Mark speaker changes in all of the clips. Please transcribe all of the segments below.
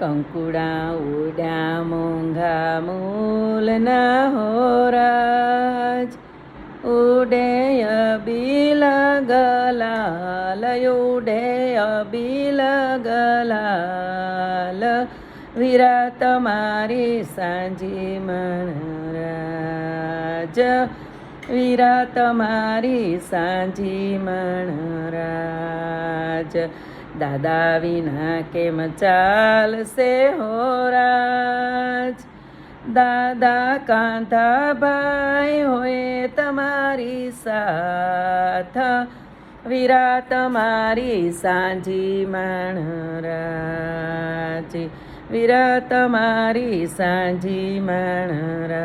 Speaker 1: કંકુડા ઉડ્યા મોંઘા મૂલના હોરાજ ઉડે અબીલ ગલાલ ઉડે અબીલ ગલાલ વીરા તમારી સાંજી મણરાજ વીરા તમારી સાંજી મણરાજ દાદા વિના કેમ ચાલશે હોરાજ દાદા કાંધાભાઈ હોય તમારી સાથ વીરા તમારી સાંજી મણરાજ વીરા તમારી સાંજી મણરાજ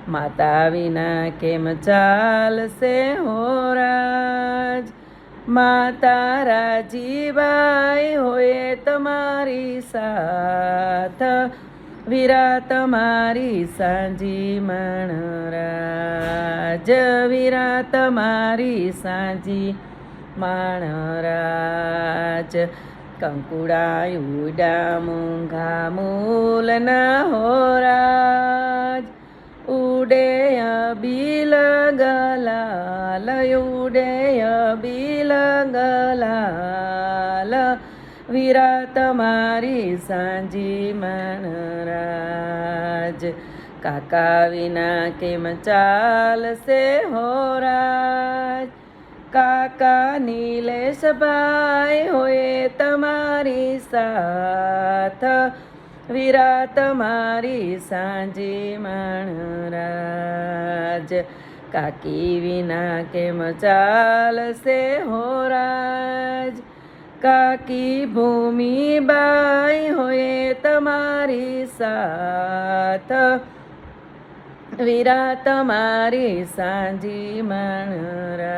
Speaker 1: માતા વિના કેમ ચાલશે હોરાજ માતા રાજીબાઈ હોય તમારી સાથ વીરા તમારી સાંજી મણરાજ વીરા તમારી સાંજી મણરાજ કંકુડા ઉડા મૂંઘા મૂલના હોરાજ ઉડે અબીલ ગલાલ ઉડે અબીલ ગલાલ વીરા તમારી સાંજી મણરાજ કાકા વિના કેમ ચાલશે હોરાજ કાકા નીલેશભાઈ હોય તમારી સાથ વીરા તમારી સાંજી મણરાજ કાકી વિના કેમ ચાલશે હોરાજ કાકી ભૂમિબાઈ હોય તમારી સાથ વીરા તમારી સાંજી મણરાજ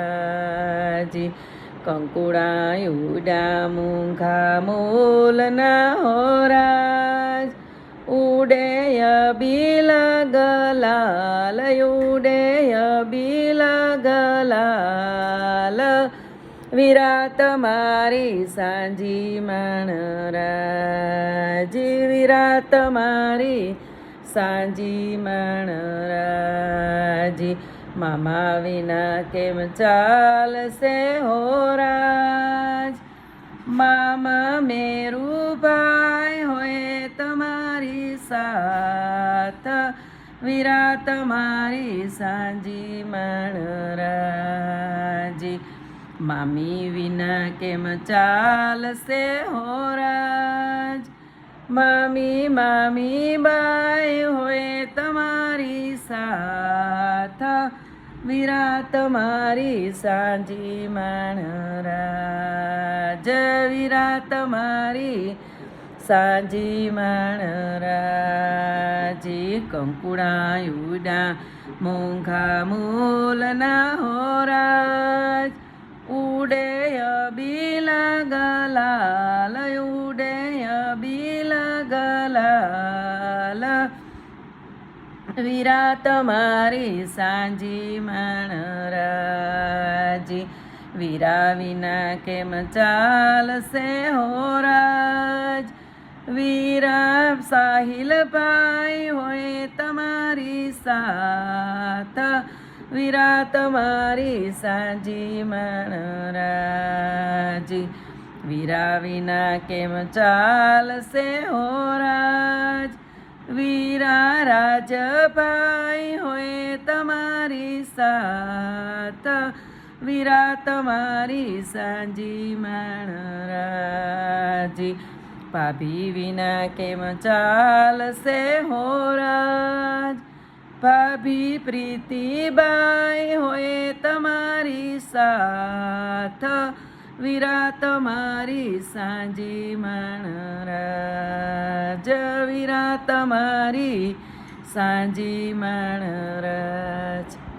Speaker 1: કંકુડા ઉડા મૂંઘા મૂલના હોરાજ ઉડે અબીલ ગલાલ ઉડે અબીલ ગલાલ વીરા તમારી સાંજી મણરાજ વીરા તમારી સાંજી મણરાજ મામા વિના કેમ ચાલશે હોરાજ મામા મેરુભાઈ હોય તમારી સાથ વીરા તમારી સાંજી મણરાજ મામી વિના કેમ ચાલશે હોરાજ મામી મામી બાઈ હોય તમારી સાથ વીરા તમારી સાંજી મણરાજ વીરા તમારી સાંજી મણરાજ કંકુડા ઉડા મોંઘા મૂલના હોરાજ ઉડે અબીલ ગલાલ ઉડે અબીલ ગલાલ વીરા તમારી સાંજી મણરાજ વીરા વિના કેમ ચાલશે હોરાજ વીરા સાહિલભાઈ હોય તમારી સાથ વીરા તમારી સાંજી મણરાજ વીરા વિના કેમ ચાલશે હોરાજ વીરા રાજભાઈ હોય તમારી સાથ વીરા તમારી સાંજી મણરાજ ભાભી વિના કેમ ચાલશે હોરાજ ભાભી પ્રીતિબાઈ હોય તમારી સાથ વીરા તમારી સાંજી મણરાજ વીરા તમારી સાંજી મણરાજ